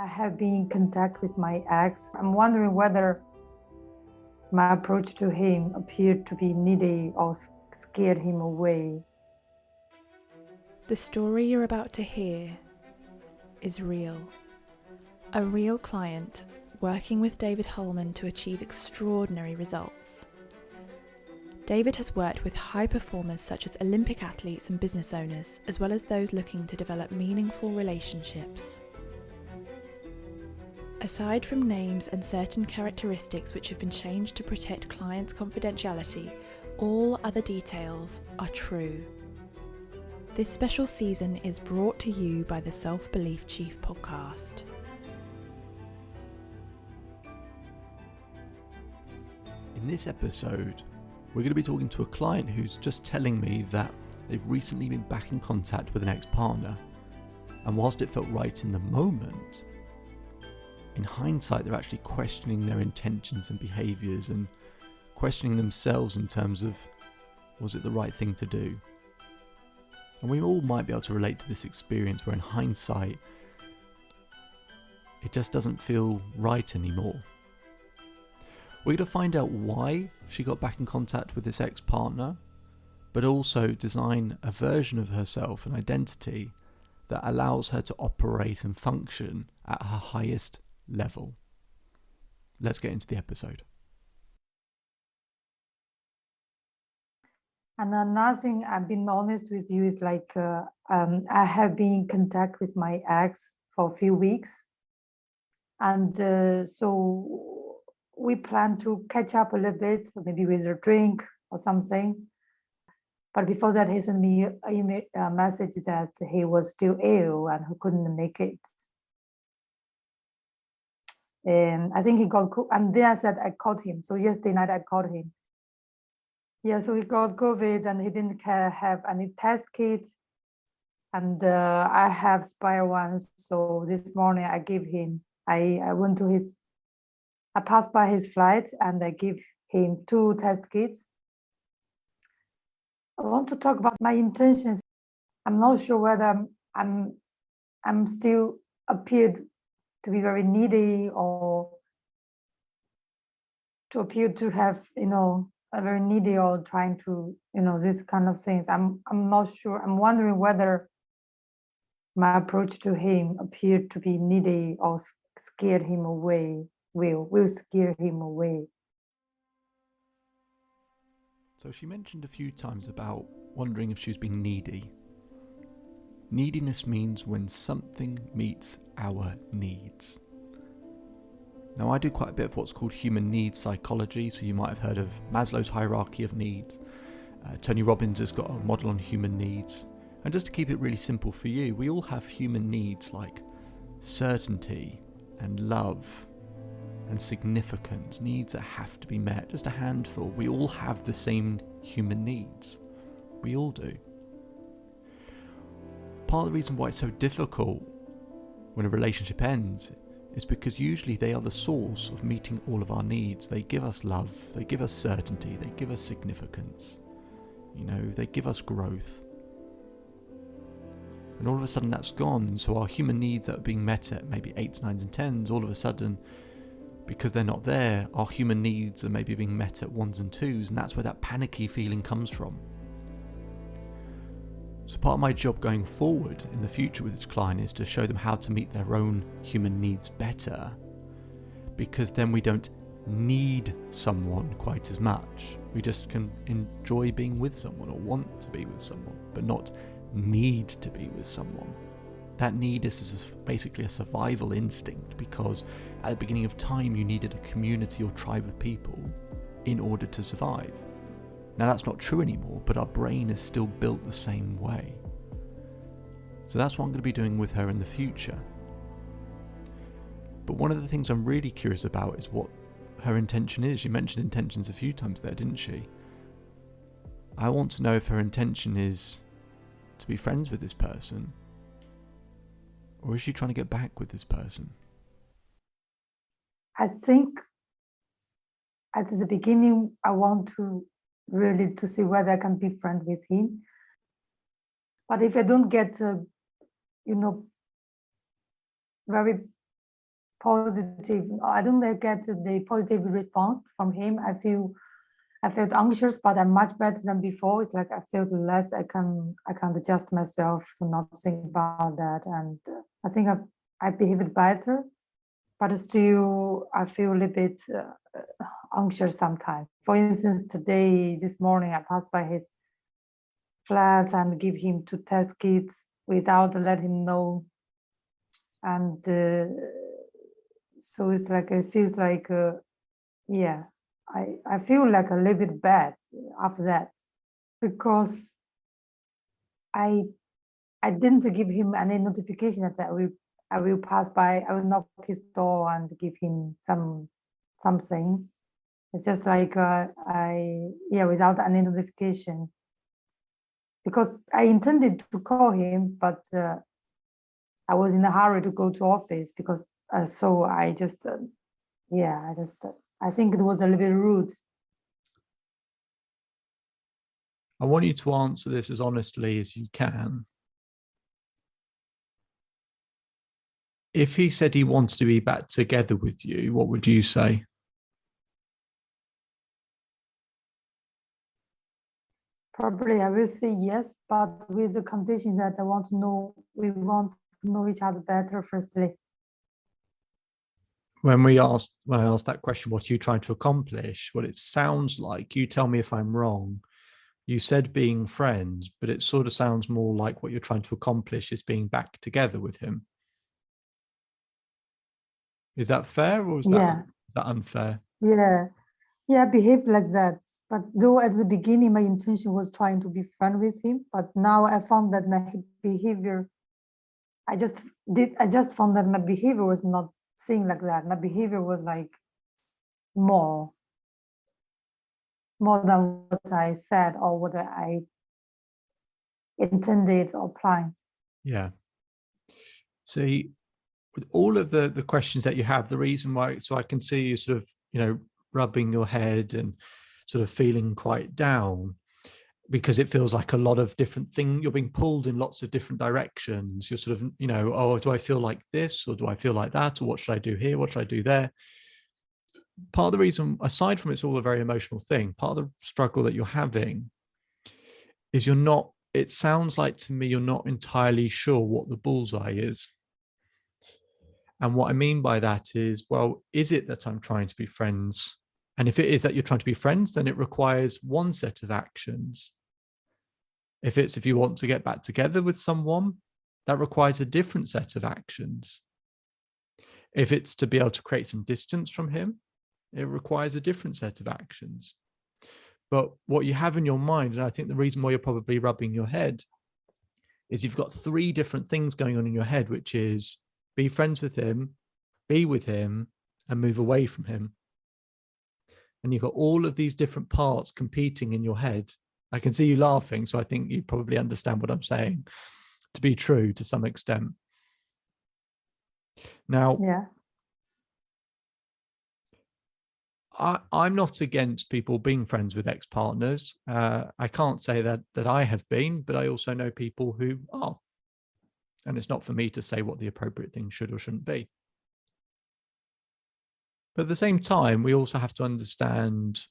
I have been in contact with my ex. I'm wondering whether my approach to him appeared to be needy or scared him away. The story you're about to hear is real. A real client working with David Holman to achieve extraordinary results. David has worked with high performers such as Olympic athletes and business owners, as well as those looking to develop meaningful relationships. Aside from names and certain characteristics which have been changed to protect clients' confidentiality, all other details are true. This special season is brought to you by the Self-Belief Chief podcast. In this episode, we're going to be talking to a client who's just telling me that they've recently been back in contact with an ex-partner, and whilst it felt right in the moment, in hindsight they're actually questioning their intentions and behaviours and questioning themselves in terms of, was it the right thing to do? And we all might be able to relate to this experience where in hindsight it just doesn't feel right anymore. We're going to find out why she got back in contact with this ex-partner, but also design a version of herself, an identity that allows her to operate and function at her highest level. Let's get into the episode. And another thing, I've been honest with you, is I have been in contact with my ex for a few weeks. And so we plan to catch up a little bit, maybe with a drink or something. But before that, he sent me a message that he was still ill and he couldn't make it. And I think he got, and then I said I called him. So yesterday night I called him. Yeah, so he got COVID and he didn't have any test kit. And I have spare ones. So this morning I gave him, I went to I passed by his flight and I give him 2 test kits. I want to talk about my intentions. I'm not sure whether I'm still appeared to be very needy or to appear to have, a very needy or trying to, this kind of things. I'm not sure. I'm wondering whether my approach to him appeared to be needy or scared him away, will scare him away. So she mentioned a few times about wondering if she was being needy. Neediness means when something meets our needs. Now, I do quite a bit of what's called human needs psychology, so you might have heard of Maslow's hierarchy of needs. Tony Robbins has got a model on human needs. And just to keep it really simple for you, we all have human needs like certainty and love and significance, needs that have to be met, just a handful. We all have the same human needs. We all do. Part of the reason why it's so difficult when a relationship ends is because usually they are the source of meeting all of our needs. They give us love, they give us certainty, they give us significance, they give us growth. And all of a sudden that's gone, and so our human needs that are being met at maybe 8s, 9s and 10s, all of a sudden, because they're not there, our human needs are maybe being met at 1s and 2s, and that's where that panicky feeling comes from. So part of my job going forward in the future with this client is to show them how to meet their own human needs better, because then we don't need someone quite as much. We just can enjoy being with someone or want to be with someone, but not need to be with someone. That need is basically a survival instinct, because at the beginning of time you needed a community or tribe of people in order to survive. Now that's not true anymore, but our brain is still built the same way. So that's what I'm going to be doing with her in the future. But one of the things I'm really curious about is what her intention is. She mentioned intentions a few times there, didn't she? I want to know if her intention is to be friends with this person, or is she trying to get back with this person? I think at the beginning, I want to really to see whether I can be friends with him. But if I don't get, very positive. I don't get the positive response from him. I felt anxious, but I'm much better than before. It's like I felt less. I can adjust myself to not think about that, and I think I behaved better. But still, I feel a little bit anxious sometimes. For instance, this morning, I passed by his flat and give him 2 test kits without letting him know, and so it's like it feels like yeah. I feel like a little bit bad after that because I didn't give him any notification that I will pass by. I will knock his door and give him something. It's just like without any notification, because I intended to call him, but I was in a hurry to go to office because so I just I think it was a little bit rude. I want you to answer this as honestly as you can. If he said he wants to be back together with you, what would you say? Probably I will say yes, but with the condition that we want to know each other better firstly. When I asked that question, what are you trying to accomplish? What it sounds like, you tell me if I'm wrong. You said being friends, but it sort of sounds more like what you're trying to accomplish is being back together with him. Is that fair, or is that unfair? Yeah, I behaved like that. But though at the beginning my intention was trying to be friend with him, but now I found that my behavior, I just found that my behavior was not saying like that. My behavior was like more than what I said or what I intended or planned. Yeah. See, with all of the questions that you have, the reason why, so I can see you sort of, rubbing your head and sort of feeling quite down, because it feels like a lot of different things. You're being pulled in lots of different directions. You're sort of, oh, do I feel like this, or do I feel like that, or what should I do here? What should I do there? Part of the reason, aside from it's all a very emotional thing, part of the struggle that you're having is it sounds like to me you're not entirely sure what the bullseye is. And what I mean by that is, well, is it that I'm trying to be friends? And if it is that you're trying to be friends, then it requires one set of actions. If you want to get back together with someone, that requires a different set of actions. If it's to be able to create some distance from him, it requires a different set of actions. But what you have in your mind, and I think the reason why you're probably rubbing your head, is you've got 3 different things going on in your head, which is be friends with him, be with him, and move away from him. And you've got all of these different parts competing in your head. I can see you laughing, so I think you probably understand what I'm saying to be true to some extent. Now, yeah. I'm not against people being friends with ex-partners. I can't say that I have been, but I also know people who are. And it's not for me to say what the appropriate thing should or shouldn't be. But at the same time, we also have to understand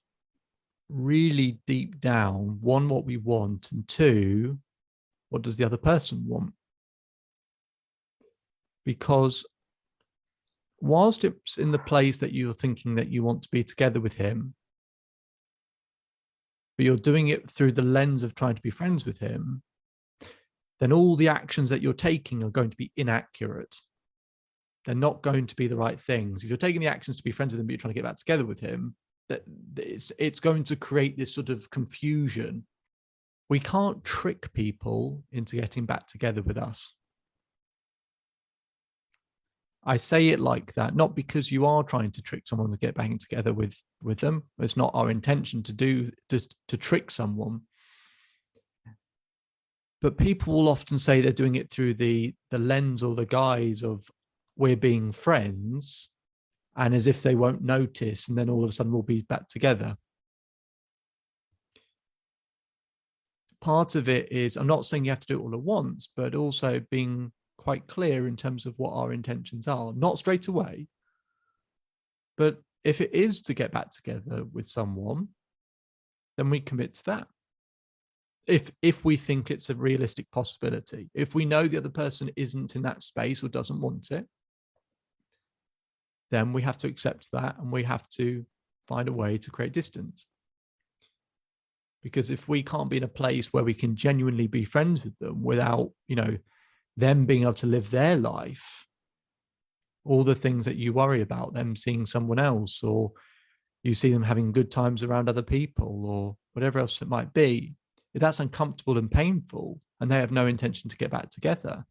really deep down, 1, what we want, and 2, what does the other person want? Because whilst it's in the place that you're thinking that you want to be together with him, but you're doing it through the lens of trying to be friends with him, then all the actions that you're taking are going to be inaccurate. They're not going to be the right things. If you're taking the actions to be friends with him, but you're trying to get back together with him, that it's going to create this sort of confusion. We can't trick people into getting back together with us. I say it like that, not because you are trying to trick someone to get back together with them. It's not our intention to trick someone. But people will often say they're doing it through the lens or the guise of we're being friends, and as if they won't notice, and then all of a sudden we'll be back together. Part of it is, I'm not saying you have to do it all at once, but also being quite clear in terms of what our intentions are. Not straight away, But if it is to get back together with someone, then we commit to that. If we think it's a realistic possibility, if we know the other person isn't in that space or doesn't want it, then we have to accept that and we have to find a way to create distance. Because if we can't be in a place where we can genuinely be friends with them without, them being able to live their life, all the things that you worry about, them seeing someone else, or you see them having good times around other people, or whatever else it might be, if that's uncomfortable and painful and they have no intention to get back together,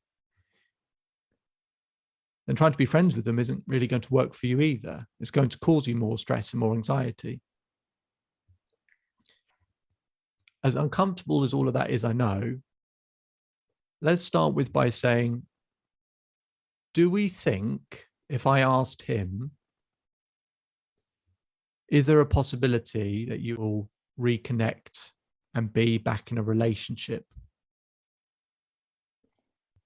then trying to be friends with them isn't really going to work for you either. It's going to cause you more stress and more anxiety. As uncomfortable as all of that is, I know, let's start with by saying, do we think, if I asked him, is there a possibility that you will reconnect and be back in a relationship?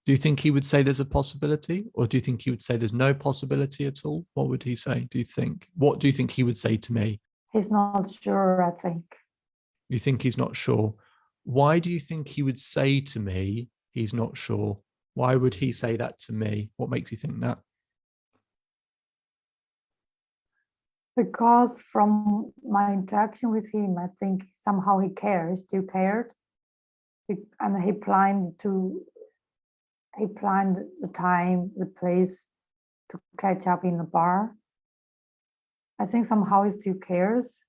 Do you think he would say there's a possibility, or do you think he would say there's no possibility at all? What would he say, do you think? What do you think he would say to me? He's not sure, I think. You think he's not sure? Why do you think he would say to me he's not sure? Why would he say that to me? What makes you think that? Because from my interaction with him, I think somehow he still cared. And he planned the time, the place to catch up in the bar. I think somehow he still cares.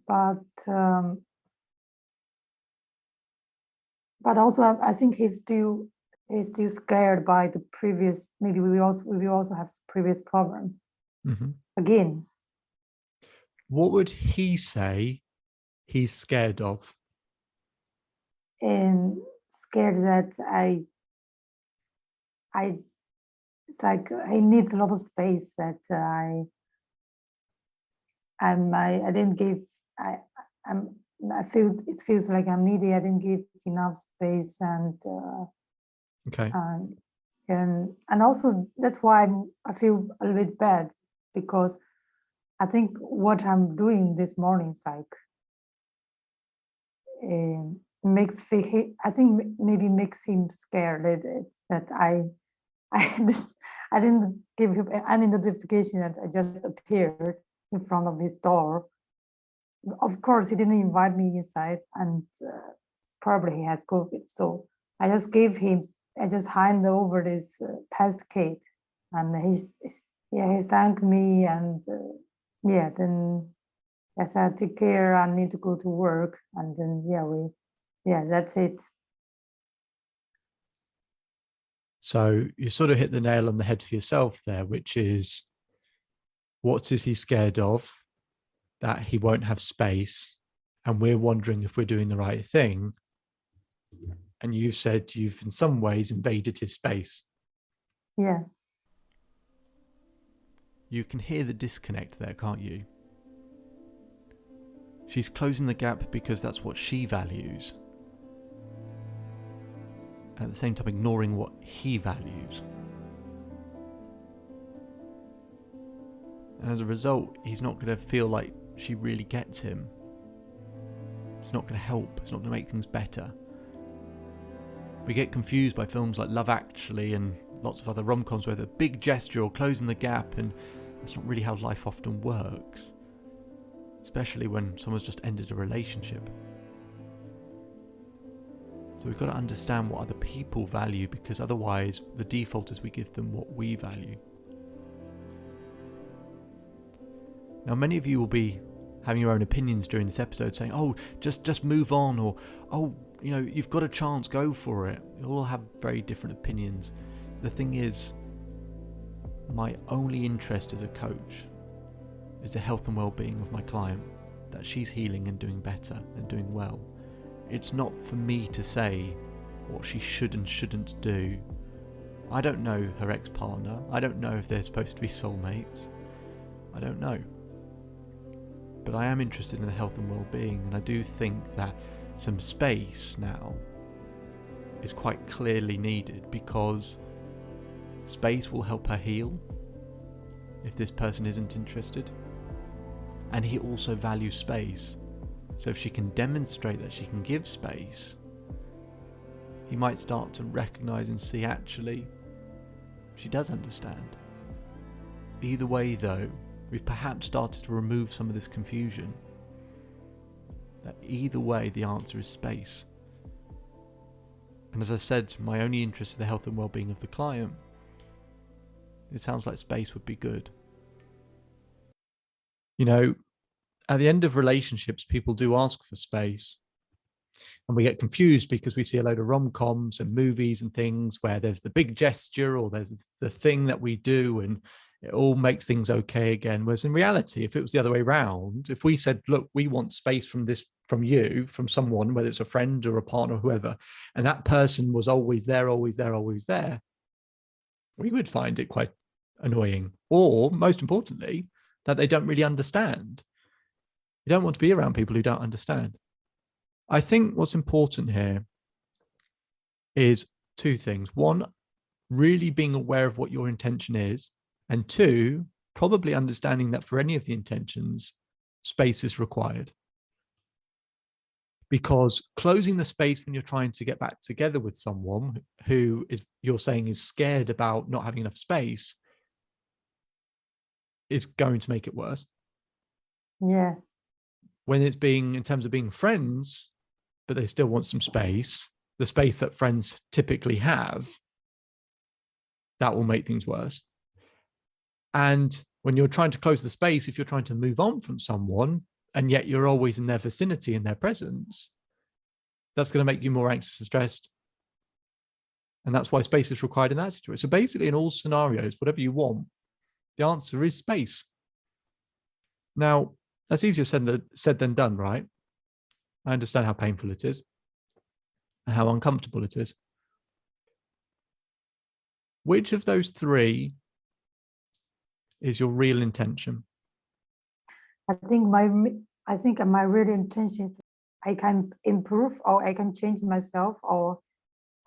But also I think he's still scared by the previous, maybe we also have previous problem. Mm-hmm. Again. What would he say he's scared of? And scared that it's like he needs a lot of space that I didn't give. I feel it feels like I'm needy. I didn't give enough space, and okay. And also that's why I feel a little bit bad, because I think what I'm doing this morning is like I think maybe makes him scared that I didn't give him any notification that I just appeared in front of his door. Of course, he didn't invite me inside, and probably he had COVID. So I just handed over this test kit, and he thanked me, and then I said, take care, I need to go to work, and then that's it. So you sort of hit the nail on the head for yourself there, which is, what is he scared of? That he won't have space, and we're wondering if we're doing the right thing. And you've said you've in some ways invaded his space. Yeah. You can hear the disconnect there, can't you? She's closing the gap because that's what she values, and at the same time ignoring what he values. And as a result, he's not going to feel like she really gets him. It's not going to help. It's not going to make things better. We get confused by films like Love Actually and lots of other rom-coms where the big gesture or closing the gap, and that's not really how life often works. Especially when someone's just ended a relationship. So we've got to understand what other people value, because otherwise the default is we give them what we value. Now, many of you will be having your own opinions during this episode, saying, oh, just move on, or, oh, you've got a chance, go for it. You'll all have very different opinions. The thing is, my only interest as a coach is the health and well-being of my client, that she's healing and doing better and doing well. It's not for me to say what she should and shouldn't do. I don't know her ex-partner. I don't know if they're supposed to be soulmates. I don't know. But I am interested in the health and well-being, and I do think that some space now is quite clearly needed, because Space will help her heal if this person isn't interested. And he also values space. So if she can demonstrate that she can give space, he might start to recognize and see actually she does understand. Either way though, we've perhaps started to remove some of this confusion. That either way the answer is space. And as I said, my only interest is the health and well-being of the client. It sounds like space would be good. You know, at the end of relationships, people do ask for space. And we get confused because we see a load of rom-coms and movies and things where there's the big gesture or there's the thing that we do and it all makes things okay again. Whereas in reality, if it was the other way around, if we said, look, we want space from you, from someone, whether it's a friend or a partner or whoever, and that person was always there, we would find it quite annoying. Or most importantly, that they don't really understand. You don't want to be around people who don't understand. I think what's important here is two things. One, really being aware of what your intention is. And two, probably understanding that for any of the intentions, space is required. Because closing the space when you're trying to get back together with someone who is, you're saying, is scared about not having enough space is going to make it worse. Yeah. When it's being, in terms of being friends, but they still want some space, the space that friends typically have, that will make things worse. And when you're trying to close the space, if you're trying to move on from someone, and yet you're always in their vicinity, in their presence, that's going to make you more anxious and stressed. And that's why space is required in that situation. So basically, in all scenarios, whatever you want, the answer is space. Now, that's easier said than done, right? I understand how painful it is and how uncomfortable it is. Which of those three is your real intention? I think my real intention is I can improve or I can change myself or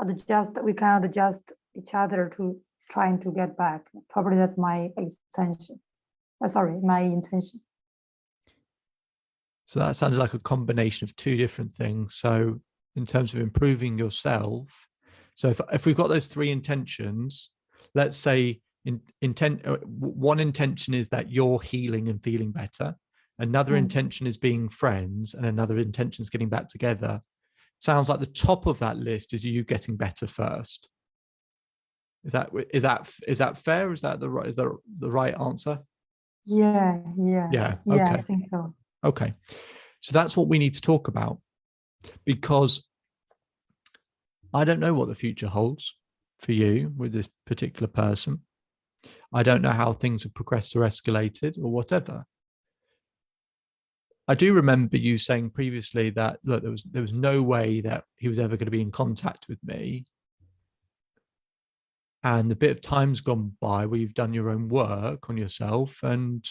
we can adjust each other to trying to get back. Probably that's my intention. My intention. So that sounded like a combination of two different things. So in terms of improving yourself, so if we've got those three intentions, let's say one intention is that you're healing and feeling better. Another intention is being friends, and another intention is getting back together. Sounds like the top of that list is you getting better first. Is that fair? Is that the right answer? Yeah. Okay. I think so. Okay. So that's what we need to talk about, because I don't know what the future holds for you with this particular person. I don't know how things have progressed or escalated or whatever. I do remember you saying previously that, look, there was no way that he was ever going to be in contact with me. And the bit of time's gone by where you've done your own work on yourself, and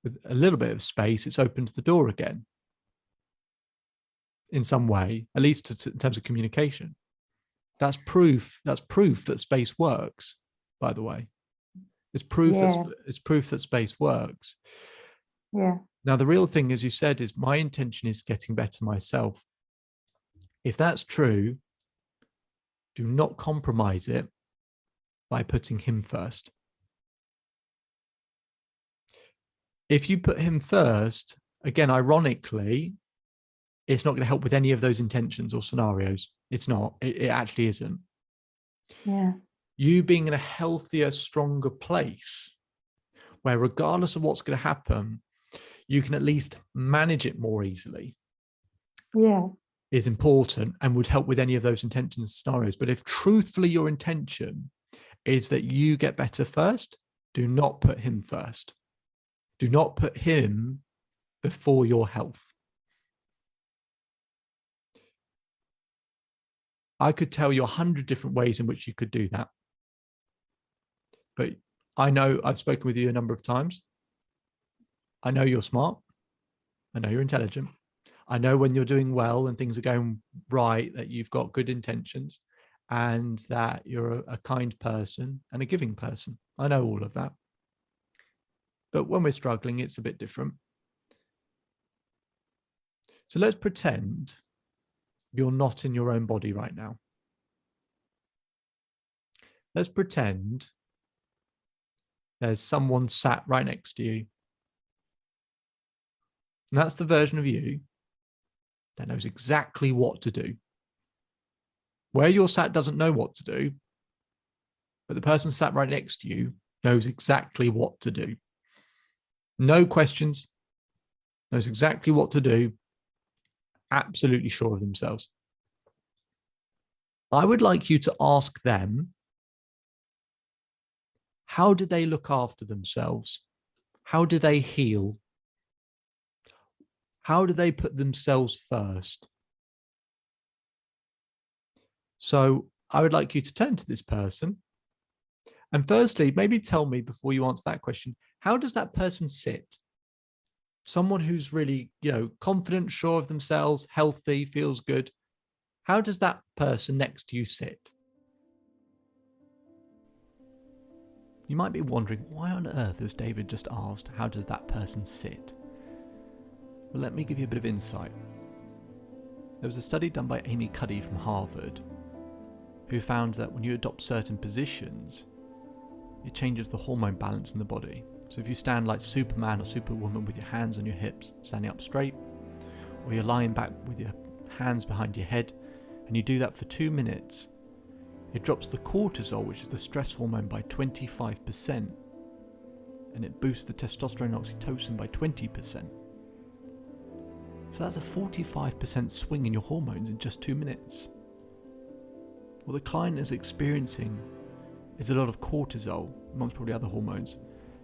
with a little bit of space, it's opened the door again in some way, at least in terms of communication. That's proof that space works, by the way. It's proof that space works. Yeah. Now, the real thing, as you said, is my intention is getting better myself. If that's true, do not compromise it by putting him first. If you put him first, again, ironically, it's not going to help with any of those intentions or scenarios. It's not. It actually isn't. Yeah. You being in a healthier, stronger place where regardless of what's going to happen, you can at least manage it more easily. Yeah. Is important and would help with any of those intentions and scenarios. But if truthfully your intention is that you get better first, do not put him first. Do not put him before your health. I could tell you 100 different ways in which you could do that. But I know I've spoken with you a number of times. I know you're smart. I know you're intelligent. I know when you're doing well and things are going right that you've got good intentions. and that you're a kind person and a giving person. I know all of that. But when we're struggling, it's a bit different. So let's pretend you're not in your own body right now. Let's pretend there's someone sat right next to you. And that's the version of you that knows exactly what to do. Where you're sat doesn't know what to do, but the person sat right next to you knows exactly what to do. No questions, knows exactly what to do, absolutely sure of themselves. I would like you to ask them, how do they look after themselves? How do they heal? How do they put themselves first? So I would like you to turn to this person. And firstly, maybe tell me before you answer that question, how does that person sit? Someone who's really, confident, sure of themselves, healthy, feels good. How does that person next to you sit? You might be wondering, why on earth has David just asked, how does that person sit? Well, let me give you a bit of insight. There was a study done by Amy Cuddy from Harvard who found that when you adopt certain positions, it changes the hormone balance in the body. So if you stand like Superman or Superwoman with your hands on your hips, standing up straight, or you're lying back with your hands behind your head, and you do that for 2 minutes, it drops the cortisol, which is the stress hormone, by 25%, and it boosts the testosterone and oxytocin by 20%. So that's a 45% swing in your hormones in just 2 minutes. What the client is experiencing is a lot of cortisol, amongst probably other hormones,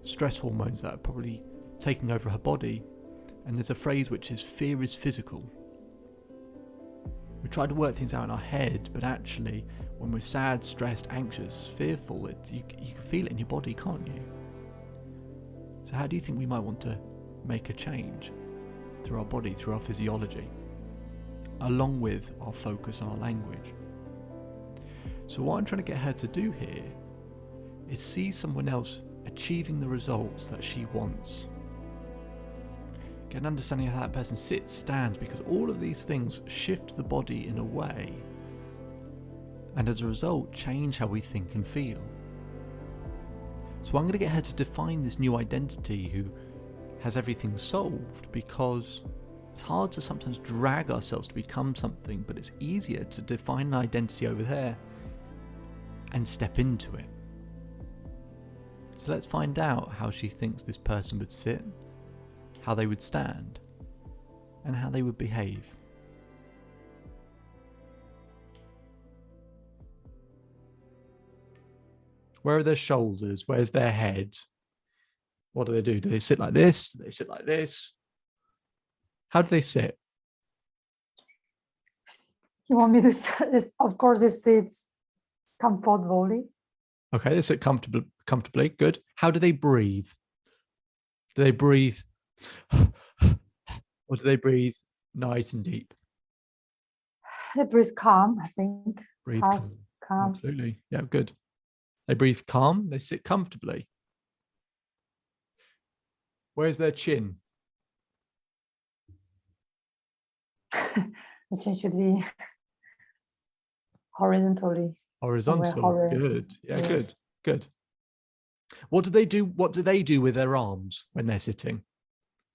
stress hormones that are probably taking over her body. And there's a phrase which is fear is physical. We try to work things out in our head, but actually when we're sad, stressed, anxious, fearful, you can feel it in your body, can't you? So how do you think we might want to make a change through our body, through our physiology, along with our focus on our language? So what I'm trying to get her to do here is see someone else achieving the results that she wants. Get an understanding of how that person sits, stands, because all of these things shift the body in a way, and as a result, change how we think and feel. So I'm going to get her to define this new identity who has everything solved, because it's hard to sometimes drag ourselves to become something, but it's easier to define an identity over there and step into it. So let's find out how she thinks this person would sit, how they would stand, and how they would behave. Where are their shoulders? Where's their head? What do? Do they sit like this? Do they sit like this? How do they sit? You want me to this? Of course, it sits comfortably. Okay, they sit comfortably. Good. How do they breathe? Do they breathe, or do they breathe nice and deep? They breathe calm, I think. Breathe calm. Absolutely. Yeah, good. They breathe calm. They sit comfortably. Where's their chin? The chin should be horizontally. Horizontal. Good. Yeah, good. Good. What do they do? What do they do with their arms when they're sitting?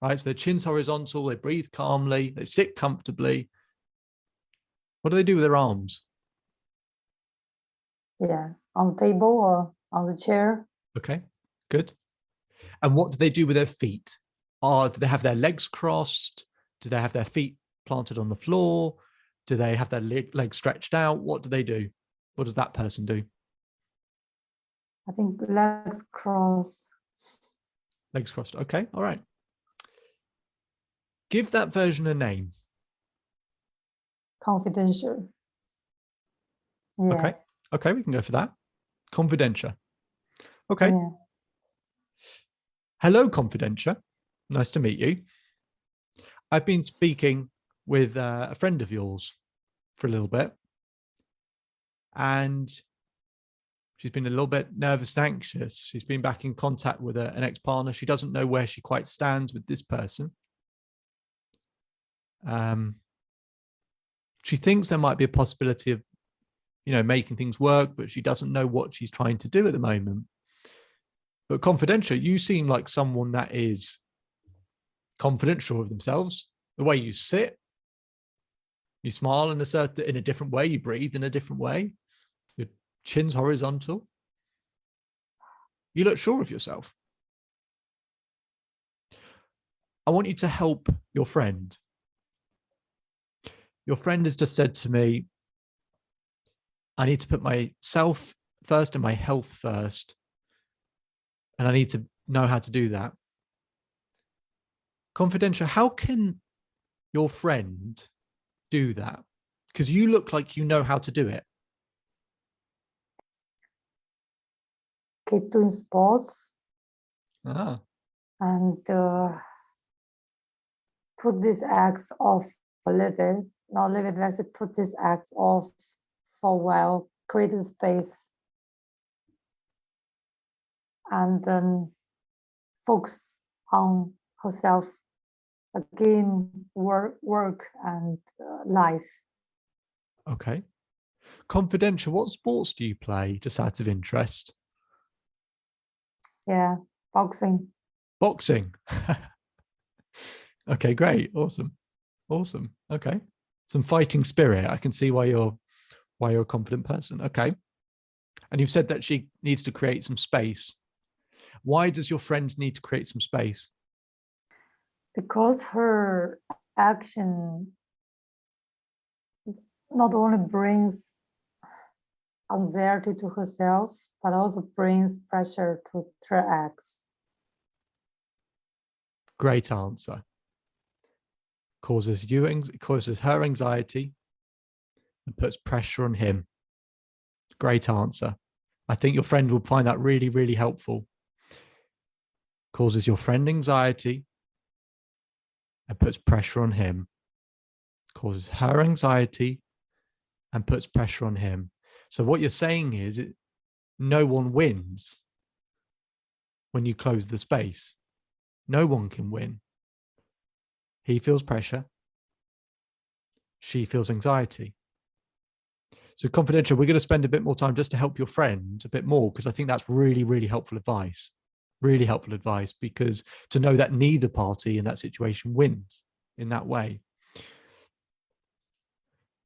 Right. So their chin's horizontal. They breathe calmly. They sit comfortably. What do they do with their arms? Yeah, on the table or on the chair. Okay. Good. And what do they do with their feet? Do they have their legs crossed? Do they have their feet planted on the floor? Do they have their legs stretched out? What do they do? What does that person do? I think legs crossed. Legs crossed. Okay. All right. Give that version a name. Confidential. Yeah. Okay. Okay. We can go for that. Confidential. Okay. Yeah. Hello, Confidential. Nice to meet you. I've been speaking with a friend of yours for a little bit. and she's been a little bit nervous and anxious. She's been back in contact with an ex-partner. She doesn't know where she quite stands with this person. She thinks there might be a possibility of, making things work, but she doesn't know what she's trying to do at the moment. But confidential, you seem like someone that is confident, sure of themselves. The way you sit, you smile in a different way, you breathe in a different way, your chin's horizontal. You look sure of yourself. I want you to help your friend. Your friend has just said to me, I need to put myself first and my health first, and I need to know how to do that. Confidential, how can your friend do that? Because you look like you know how to do it. Keep doing sports Ah, and put these acts off a little bit. Not a little bit, let's say put these acts off for a while, create a space, and then focus on herself again, work and life. okay. Confidential, what sports do you play, just out of interest? Yeah, boxing. Boxing. Okay, great. Awesome. Okay. Some fighting spirit. I can see why you're a confident person. Okay. And you've said that she needs to create some space. Why does your friend need to create some space? Because her action not only brings anxiety to herself, but also brings pressure to her ex. Great answer. Causes her anxiety and puts pressure on him. Great answer. I think your friend will find that really, really helpful. Causes your friend anxiety and puts pressure on him. Causes her anxiety and puts pressure on him. So what you're saying is no one wins when you close the space. No one can win. He feels pressure. She feels anxiety. So confidential, we're going to spend a bit more time just to help your friend a bit more, because I think that's really, really helpful advice. Really helpful advice, because to know that neither party in that situation wins in that way.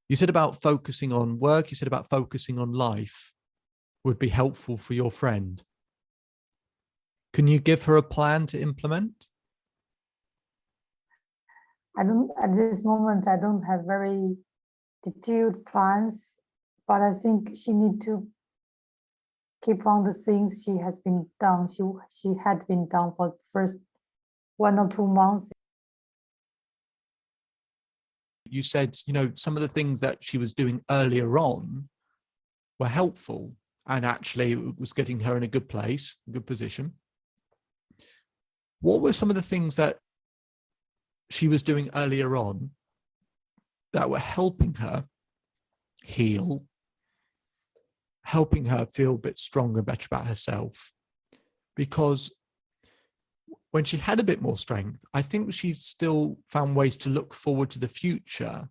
You said about focusing on work, you said about focusing on life would be helpful for your friend. Can you give her a plan to implement? At this moment, I don't have very detailed plans, but I think she need to keep on the things she has been done. She had been done for the first 1 or 2 months. You said, some of the things that she was doing earlier on were helpful, and actually it was getting her in a good place, a good position. What were some of the things that she was doing earlier on that were helping her heal, helping her feel a bit stronger, better about herself? Because when she had a bit more strength, I think she still found ways to look forward to the future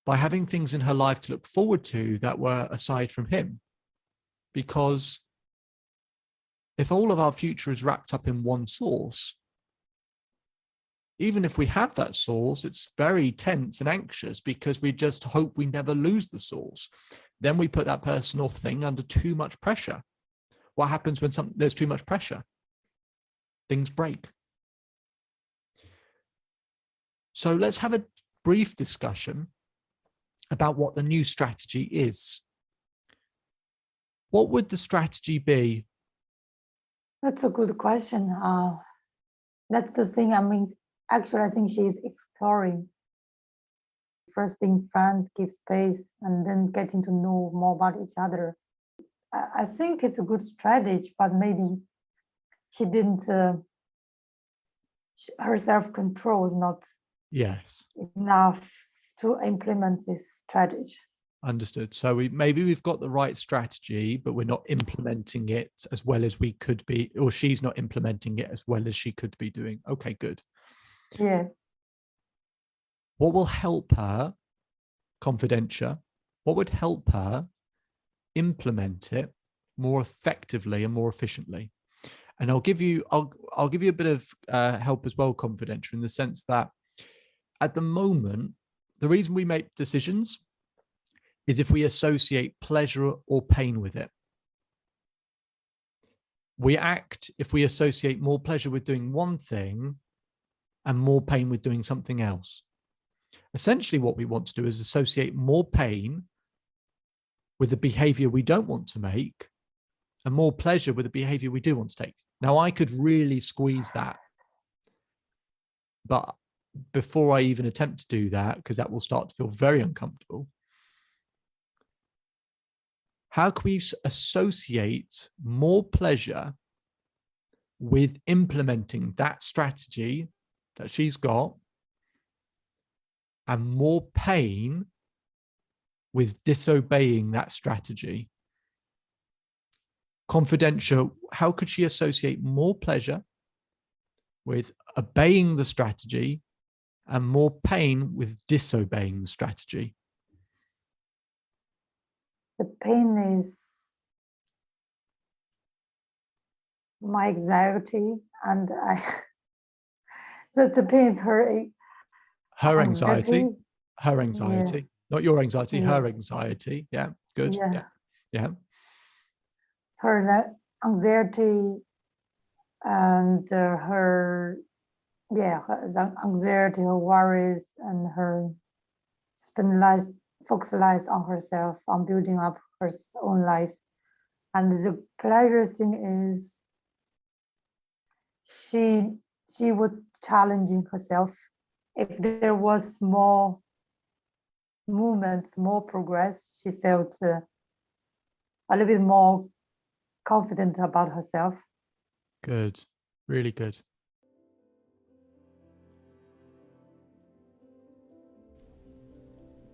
by having things in her life to look forward to that were aside from him. Because if all of our future is wrapped up in one source, even if we have that source, it's very tense and anxious because we just hope we never lose the source. Then we put that person or thing under too much pressure. What happens when there's too much pressure? Things break. So let's have a brief discussion about what the new strategy is. What would the strategy be? That's a good question. That's the thing. Actually, I think she is exploring. First being friends, give space, and then getting to know more about each other. I think it's a good strategy, but maybe she didn't, her self-control is not Yes. enough to implement this strategy. Understood. So we've got the right strategy, but we're not implementing it as well as we could be, or she's not implementing it as well as she could be doing. Okay, good. Yeah. What will help her, confidential, what would help her implement it more effectively and more efficiently? And I'll give you a bit of help as well, confidential, in the sense that at the moment, the reason we make decisions is if we associate pleasure or pain with it. We act if we associate more pleasure with doing one thing and more pain with doing something else. Essentially, what we want to do is associate more pain with the behavior we don't want to make and more pleasure with the behavior we do want to take. Now, I could really squeeze that, but before I even attempt to do that, because that will start to feel very uncomfortable, how can we associate more pleasure with implementing that strategy that she's got and more pain with disobeying that strategy? Confidential, how could she associate more pleasure with obeying the strategy and more pain with disobeying the strategy? The pain is my anxiety, and the pain is her anxiety. Her anxiety, yeah. Not your anxiety, Yeah. her anxiety. Yeah, good. Yeah. Her anxiety and her anxiety, her worries, and her focus on herself, on building up her own life. And the pleasure thing is she was challenging herself. If there was more movements, more progress, she felt a little bit more confident about herself. Good. Really good.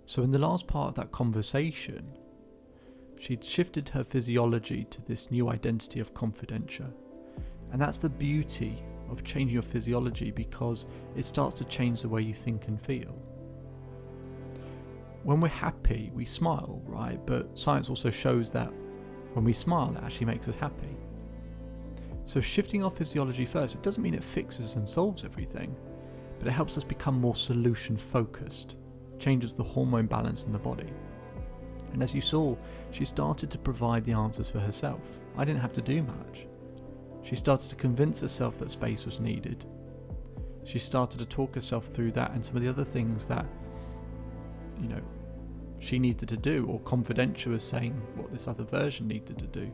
So in the last part of that conversation, she'd shifted her physiology to this new identity of confidential. And that's the beauty of changing your physiology, because it starts to change the way you think and feel. When we're happy, we smile, right? But science also shows that when we smile, it actually makes us happy. So shifting our physiology first, it doesn't mean it fixes and solves everything, but it helps us become more solution focused, changes the hormone balance in the body. And as you saw, she started to provide the answers for herself. I didn't have to do much. She started to convince herself that space was needed. She started to talk herself through that and some of the other things that, she needed to do, or confidential was saying what this other version needed to do.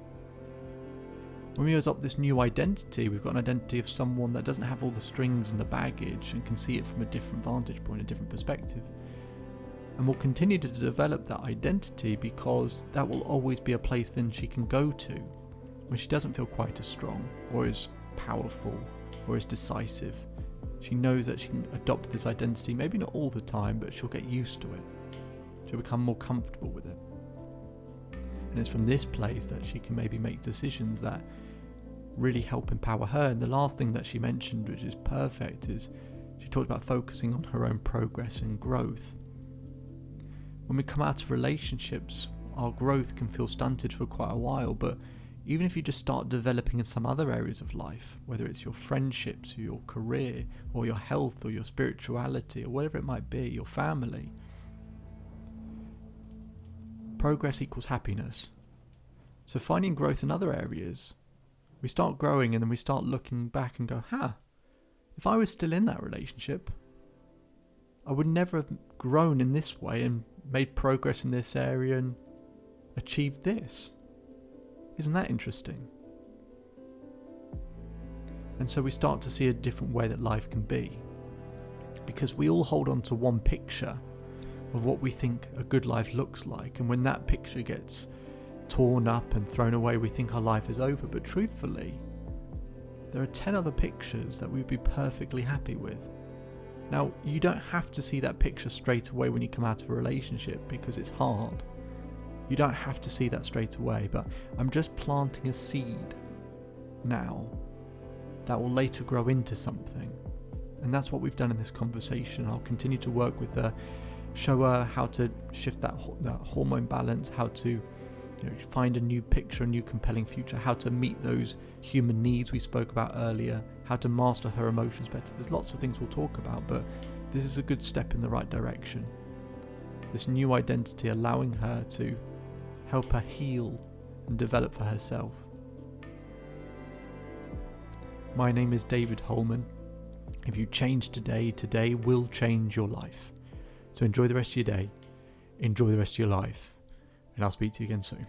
When we adopt this new identity, we've got an identity of someone that doesn't have all the strings and the baggage and can see it from a different vantage point, a different perspective. And we'll continue to develop that identity, because that will always be a place then she can go to when she doesn't feel quite as strong or as powerful or as decisive. She knows that she can adopt this identity, maybe not all the time, but she'll get used to it. She'll become more comfortable with it. And it's from this place that she can maybe make decisions that really help empower her. And the last thing that she mentioned, which is perfect, is she talked about focusing on her own progress and growth. When we come out of relationships, our growth can feel stunted for quite a while, but even if you just start developing in some other areas of life, whether it's your friendships or your career or your health or your spirituality or whatever it might be, your family, progress equals happiness. So finding growth in other areas, we start growing and then we start looking back and go, if I was still in that relationship, I would never have grown in this way and made progress in this area and achieved this. Isn't that interesting? And so we start to see a different way that life can be, because we all hold on to one picture of what we think a good life looks like, and when that picture gets torn up and thrown away, we think our life is over. But truthfully, there are 10 other pictures that we'd be perfectly happy with. Now, you don't have to see that picture straight away when you come out of a relationship, because it's hard. You don't have to see that straight away, but I'm just planting a seed now that will later grow into something. And that's what we've done in this conversation. I'll continue to work with her, show her how to shift that hormone balance, how to find a new picture, a new compelling future, how to meet those human needs we spoke about earlier, how to master her emotions better. There's lots of things we'll talk about, but this is a good step in the right direction. This new identity allowing her to help her heal and develop for herself. My name is David Holman. If you change today, today will change your life. So enjoy the rest of your day, enjoy the rest of your life, and I'll speak to you again soon.